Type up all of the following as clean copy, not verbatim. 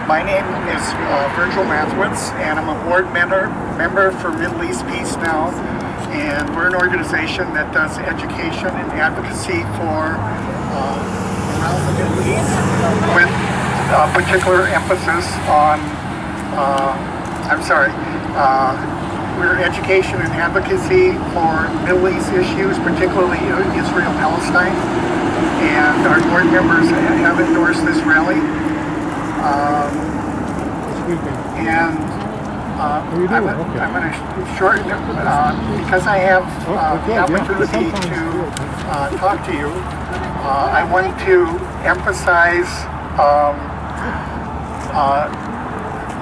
My name is Virgil Mathwitz, and I'm a board member for Middle East Peace Now, and we're an organization that does education and advocacy for around the Middle East, with particular emphasis on, we're education and advocacy for Middle East issues, particularly Israel-Palestine, and our board members have endorsed this rally. I'm going to shorten it because I have the opportunity to talk to you. I want to emphasize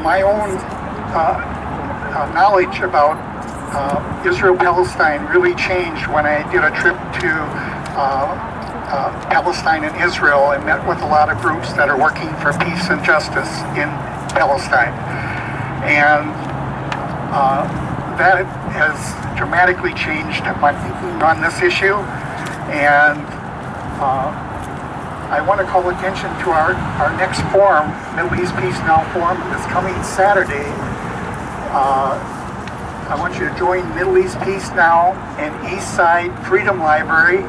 my own knowledge about Israel-Palestine really changed when I did a trip to Palestine and Israel and met with a lot of groups that are working for peace and justice in Palestine. And that has dramatically changed my thinking on this issue. And I want to call attention to our next forum, Middle East Peace Now Forum, this coming Saturday. I want you to join Middle East Peace Now and Eastside Freedom Library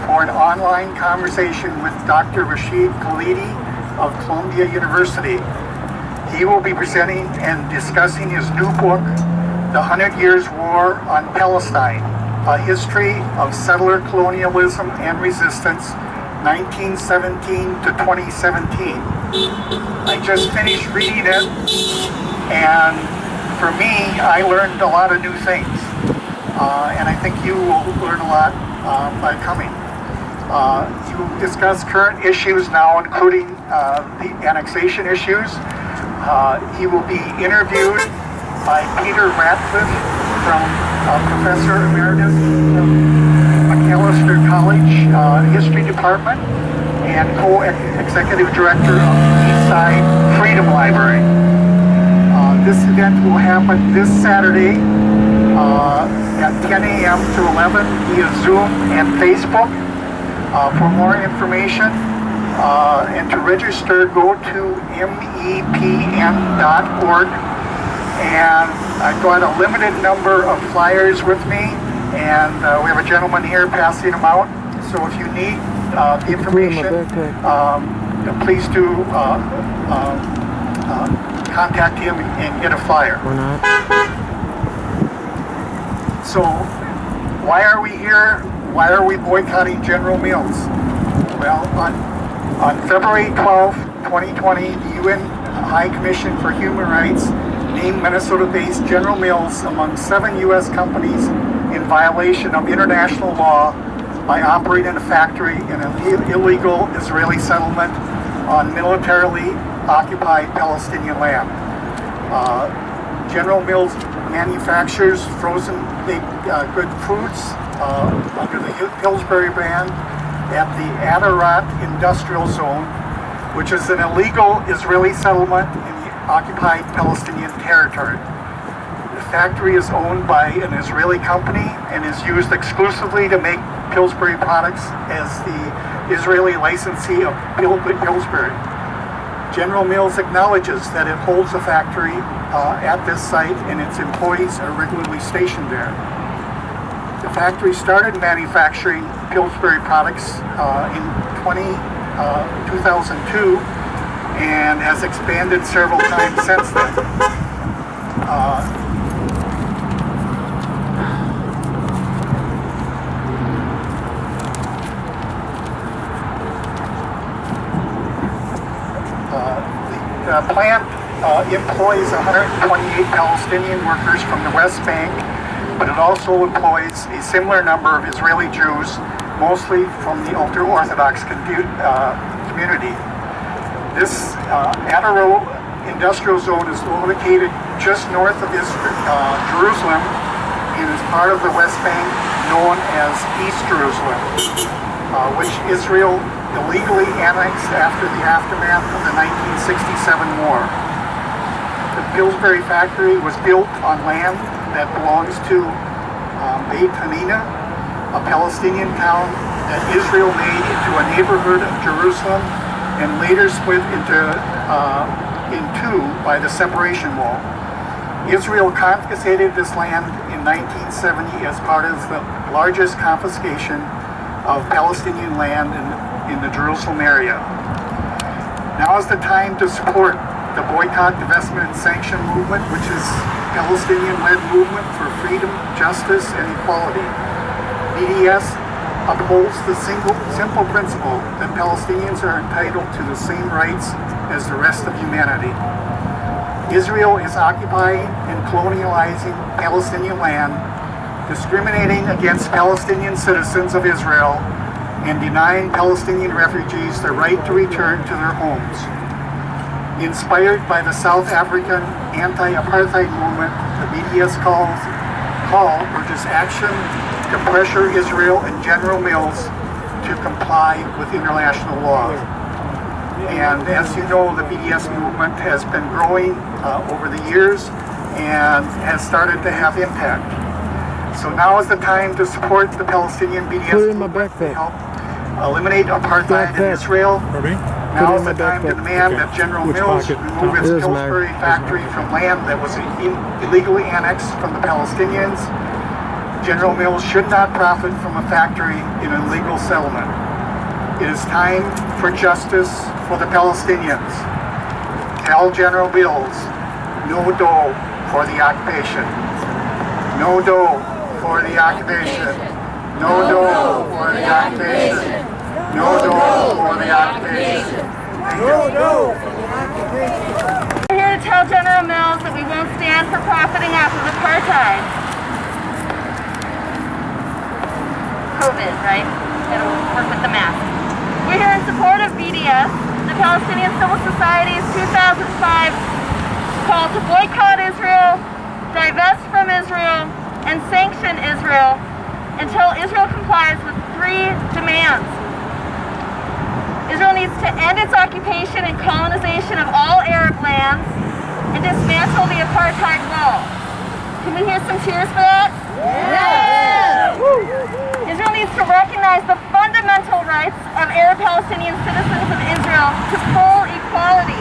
for an online conversation with Dr. Rashid Khalidi of Columbia University. He will be presenting and discussing his new book, The 100 Years War on Palestine, A History of Settler Colonialism and Resistance, 1917 to 2017. I just finished reading it, and for me, I learned a lot of new things, and I think you will learn a lot by coming. You will discuss current issues now, including the annexation issues. He will be interviewed by Peter Ratcliffe, from Professor Emeritus of Macalester College History Department and co-executive director of the Eastside Freedom Library. This event will happen this Saturday at 10 a.m. to 11 via Zoom and Facebook. For more information and to register, go to mepn.org. And I've got a limited number of flyers with me, and we have a gentleman here passing them out. So if you need the information, please do contact him and get a flyer. So why are we here? Why are we boycotting General Mills? Well, on February 12, 2020, the UN High Commission for Human Rights named Minnesota-based General Mills among 7 U.S. companies in violation of international law by operating a factory in an illegal Israeli settlement on militarily occupied Palestinian land. General Mills manufactures frozen baked good foods under the Pillsbury brand at the Adarat Industrial Zone, which is an illegal Israeli settlement in the occupied Palestinian territory. The factory is owned by an Israeli company and is used exclusively to make Pillsbury products as the Israeli licensee of Pillsbury. General Mills acknowledges that it holds a factory at this site and its employees are regularly stationed there. The factory started manufacturing Pillsbury products in 2002 and has expanded several times since then. The plant employs 128 Palestinian workers from the West Bank, but it also employs a similar number of Israeli Jews, mostly from the ultra-Orthodox community. This Adarat Industrial Zone is located just north of Jerusalem and is part of the West Bank known as East Jerusalem, which Israel illegally annexed after the aftermath of the 1967 war. The Pillsbury factory was built on land that belongs to Beit Hanina, a Palestinian town that Israel made into a neighborhood of Jerusalem and later split into in two by the separation wall. Israel confiscated this land in 1970 as part of the largest confiscation of Palestinian land in the Jerusalem area. Now is the time to support the boycott, divestment, and sanction movement, which is Palestinian-led movement for freedom, justice, and equality. BDS upholds the simple principle that Palestinians are entitled to the same rights as the rest of humanity. Israel is occupying and colonializing Palestinian land, discriminating against Palestinian citizens of Israel, and denying Palestinian refugees the right to return to their homes. Inspired by the South African anti-apartheid movement, the BDS call urges action to pressure Israel and General Mills to comply with international law. And as you know, the BDS movement has been growing over the years and has started to have impact. So now is the time to support the Palestinian BDS movement to help eliminate apartheid in Israel. Now is the time to demand that General Mills remove its Pillsbury factory from land that was illegally annexed from the Palestinians. General Mills should not profit from a factory in an illegal settlement. It is time for justice for the Palestinians. Tell General Mills, no dough for the occupation. No dough for the occupation. No dough for the occupation. No dough for the occupation. No dough for the occupation. We're here to tell General Mills that we won't stand for profiting off of apartheid. COVID, right? Gotta work with the mask. We're here in support of BDS, the Palestinian Civil Society's 2005 call to boycott Israel, divest from Israel, and sanction Israel until Israel complies with 3 demands. Israel needs to end its occupation and colonization of all Arab lands and dismantle the apartheid wall. Can we hear some cheers for that? Yeah! Israel needs to recognize the fundamental rights of Arab Palestinian citizens of Israel to full equality.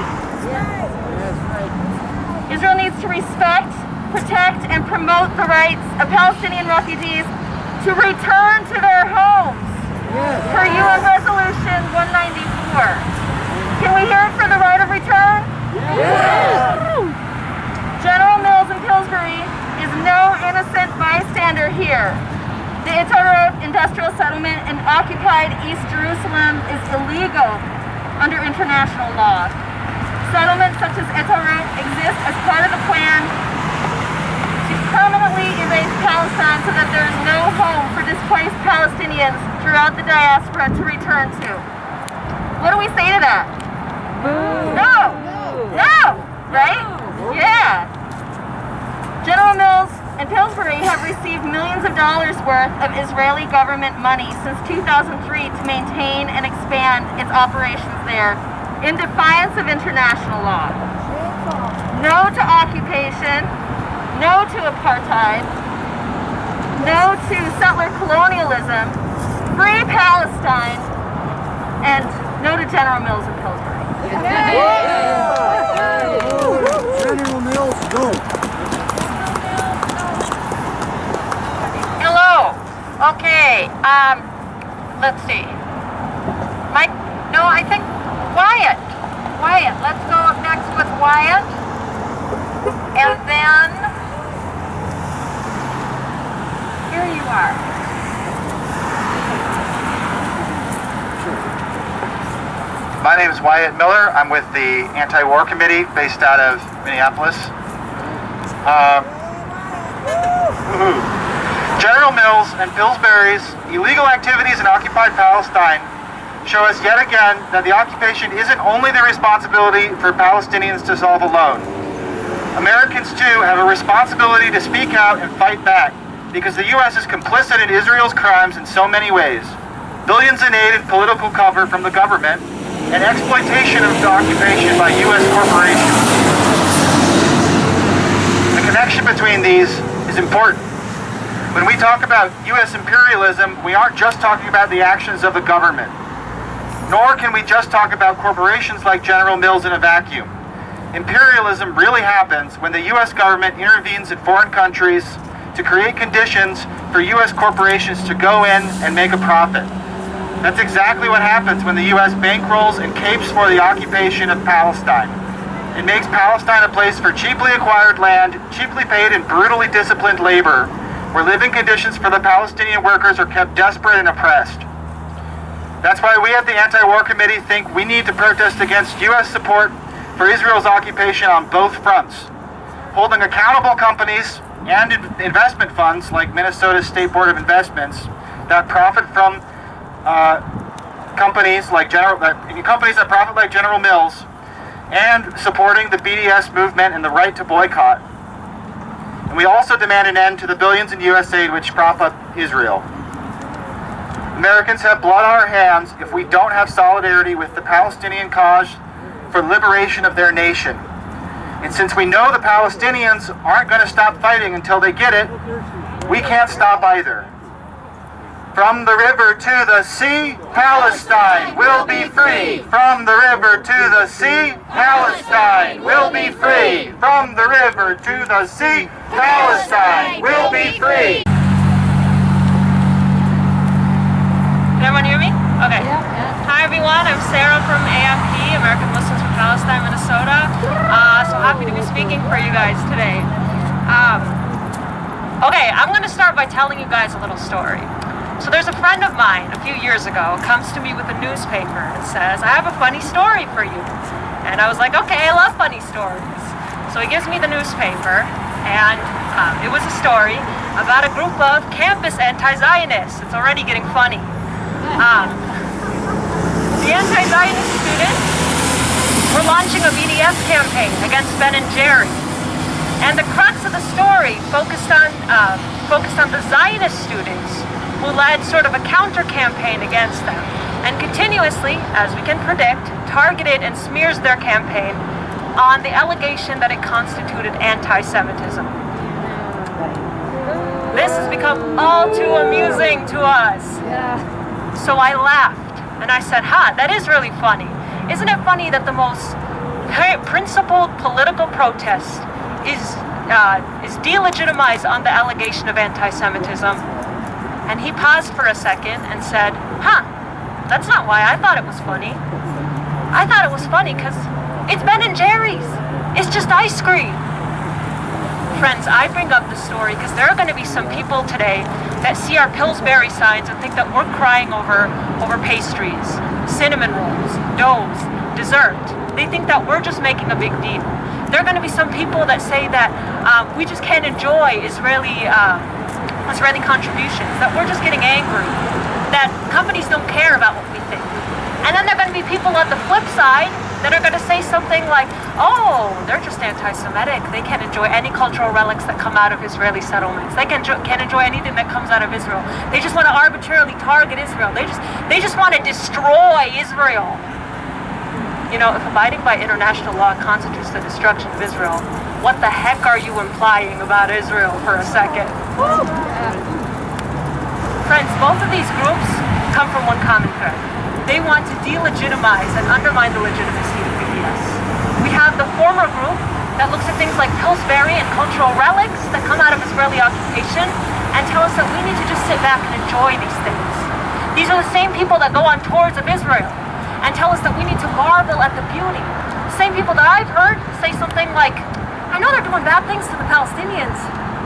Israel needs to respect, protect, and promote the rights of Palestinian refugees to return to their homes per UN Resolution 194. Can we hear it for the right of return? General Mills in Pillsbury is no innocent bystander here. The Itarot industrial settlement in occupied East Jerusalem is illegal under international law. Settlements such as Itarot exist as part of the plan to permanently erase Palestine so that there is no home for displaced Palestinians throughout the diaspora to return to. What do we say to that? No! No! Right? Yeah! General Mills and Pillsbury have received millions of dollars worth of Israeli government money since 2003 to maintain and expand its operations there in defiance of international law. No to occupation, no to apartheid, no to settler colonialism, free Palestine, and no to General Mills and Pillsbury. General Mills, go! Okay, let's see. I think Wyatt. Let's go up next with Wyatt. And then, here you are. My name is Wyatt Miller. I'm with the Anti-War Committee based out of Minneapolis. General Mills and Pillsbury's illegal activities in occupied Palestine show us yet again that the occupation isn't only the responsibility for Palestinians to solve alone. Americans too have a responsibility to speak out and fight back because the U.S. is complicit in Israel's crimes in so many ways. Billions in aid and political cover from the government and exploitation of the occupation by U.S. corporations. The connection between these is important. When we talk about U.S. imperialism, we aren't just talking about the actions of the government. Nor can we just talk about corporations like General Mills in a vacuum. imperialism really happens when the U.S. government intervenes in foreign countries to create conditions for U.S. corporations to go in and make a profit. That's exactly what happens when the U.S. bankrolls and capes for the occupation of Palestine. It makes Palestine a place for cheaply acquired land, cheaply paid and brutally disciplined labor, where living conditions for the Palestinian workers are kept desperate and oppressed. That's why we at the Anti-War Committee think we need to protest against U.S. support for Israel's occupation on both fronts, holding accountable companies and investment funds like Minnesota's State Board of Investments that profit from companies that profit like General Mills, and supporting the BDS movement and the right to boycott. And we also demand an end to the billions in U.S. aid which prop up Israel. Americans have blood on our hands if we don't have solidarity with the Palestinian cause for liberation of their nation. And since we know the Palestinians aren't going to stop fighting until they get it, we can't stop either. From the river to the sea, Palestine will be free. From the river to the sea, Palestine will be free. From the river to the sea, Palestine will be free. Can everyone hear me? Okay. Hi everyone, I'm Sarah from AMP, American Muslims for Palestine, Minnesota. So happy to be speaking for you guys today. Okay, I'm going to start by telling you guys a little story. So there's a friend of mine a few years ago comes to me with a newspaper and says, I have a funny story for you. And I was like, okay, I love funny stories. So he gives me the newspaper, and it was a story about a group of campus anti-Zionists. It's already getting funny. The anti-Zionist students were launching a BDS campaign against Ben and Jerry. And the crux of the story focused on the Zionist students who led sort of a counter-campaign against them, and continuously, as we can predict, targeted and smears their campaign on the allegation that it constituted anti-Semitism. This has become all too amusing to us. So I laughed, and I said, that is really funny. Isn't it funny that the most principled political protest is delegitimized on the allegation of anti-Semitism? And he paused for a second and said, that's not why I thought it was funny. I thought it was funny because it's Ben and Jerry's. It's just ice cream. Friends, I bring up this story because there are going to be some people today that see our Pillsbury signs and think that we're crying over pastries, cinnamon rolls, doughs, dessert. They think that we're just making a big deal. There are going to be some people that say that we just can't enjoy Israeli contributions, that we're just getting angry, that companies don't care about what we think. And then there are going to be people on the flip side that are going to say something like, oh, they're just anti-Semitic. They can't enjoy any cultural relics that come out of Israeli settlements. They can't enjoy anything that comes out of Israel. They just want to arbitrarily target Israel. They just want to destroy Israel. You know, if abiding by international law constitutes the destruction of Israel, what the heck are you implying about Israel for a second? Friends, both of these groups come from one common thread. They want to delegitimize and undermine the legitimacy of BDS. We have the former group that looks at things like Pillsbury and cultural relics that come out of Israeli occupation and tell us that we need to just sit back and enjoy these things. These are the same people that go on tours of Israel and tell us that we need to marvel at the beauty. The same people that I've heard say something like, I know they're doing bad things to the Palestinians,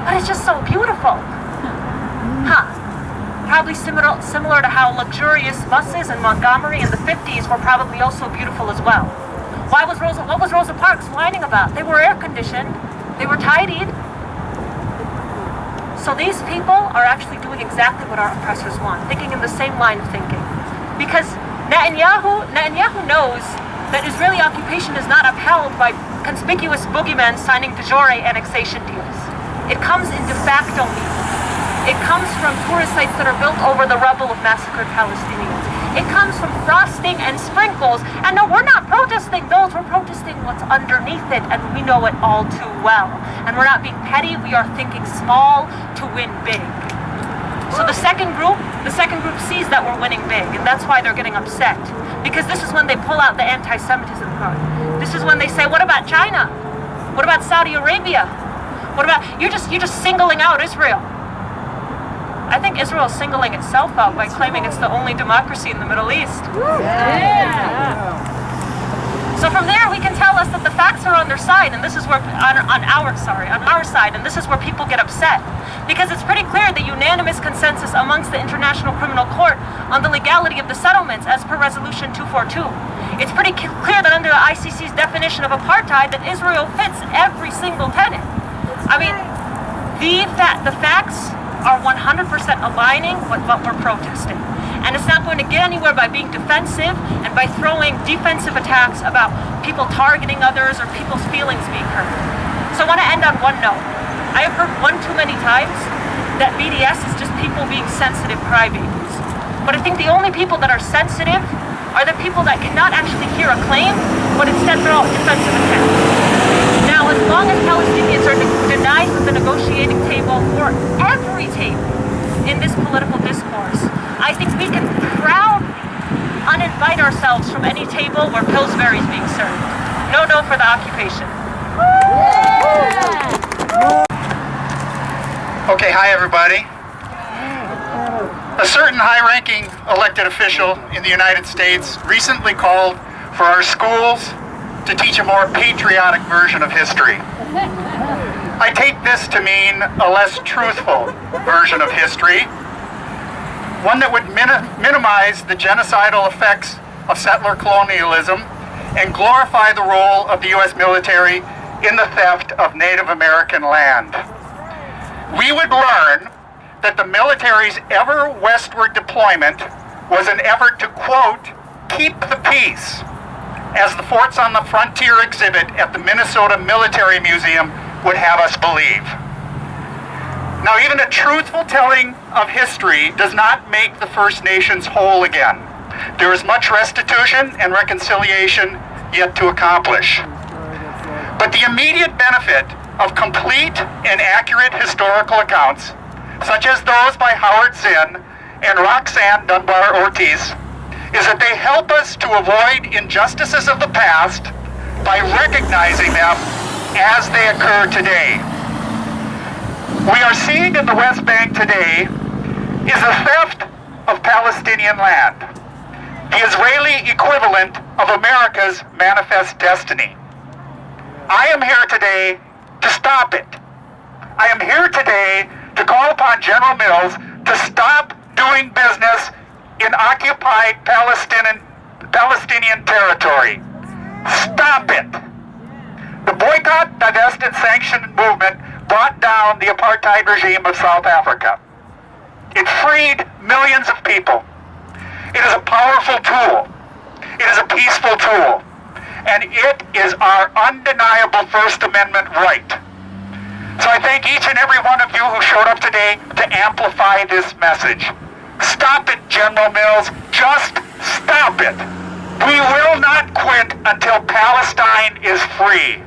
but it's just so beautiful. Probably similar to how luxurious buses in Montgomery in the 50s were probably also beautiful as well. What was Rosa Parks whining about? They were air conditioned, they were tidied. So these people are actually doing exactly what our oppressors want, thinking in the same line of thinking. Because Netanyahu knows that Israeli occupation is not upheld by conspicuous boogeymen signing de jure annexation deals. It comes in de facto means. It comes from tourist sites that are built over the rubble of massacred Palestinians. It comes from frosting and sprinkles. And no, we're not protesting those. We're protesting what's underneath it, and we know it all too well. And we're not being petty. We are thinking small to win big. So the second group sees that we're winning big, and that's why they're getting upset. Because this is when they pull out the anti-Semitism card. This is when they say, what about China? What about Saudi Arabia? What about, you're just singling out Israel. I think Israel is singling itself out by claiming it's the only democracy in the Middle East. So from there, we can tell us that the facts are on their side, and this is where, on our side, and this is where people get upset. Because it's pretty clear the unanimous consensus amongst the International Criminal Court on the legality of the settlements as per Resolution 242. It's pretty clear that under the ICC's definition of apartheid that Israel fits every single tenet. I mean, the facts are 100% aligning with what we're protesting. And it's not going to get anywhere by being defensive and by throwing defensive attacks about people targeting others or people's feelings being hurt. So I want to end on one note. I have heard one too many times that BDS is just people being sensitive crybabies. But I think the only people that are sensitive are the people that cannot actually hear a claim, but instead throw out defensive attacks. Now, as long as Palestinians are denied from the negotiating table or every table in this political discourse, I think we can proudly uninvite ourselves from any table where Pillsbury is being served. No for the occupation. Okay, hi everybody. A certain high-ranking elected official in the United States recently called for our schools to teach a more patriotic version of history. I take this to mean a less truthful version of history, one that would minimize the genocidal effects of settler colonialism and glorify the role of the U.S. military in the theft of Native American land. We would learn that the military's ever westward deployment was an effort to, quote, keep the peace, as the Forts on the Frontier exhibit at the Minnesota Military Museum would have us believe. Now, even a truthful telling of history does not make the First Nations whole again. There is much restitution and reconciliation yet to accomplish. But the immediate benefit of complete and accurate historical accounts, such as those by Howard Zinn and Roxanne Dunbar Ortiz, is that they help us to avoid injustices of the past by recognizing them as they occur today. We are seeing in the West Bank today is a theft of Palestinian land, the Israeli equivalent of America's manifest destiny. I am here today to stop it. I am here today to call upon General Mills to stop doing business in occupied Palestinian territory. Stop it. The boycott, divest, and sanction movement brought down the apartheid regime of South Africa. It freed millions of people. It is a powerful tool. It is a peaceful tool. And it is our undeniable First Amendment right. So I thank each and every one of you who showed up today to amplify this message. Stop it, General Mills. Just stop it. We will not quit until Palestine is free.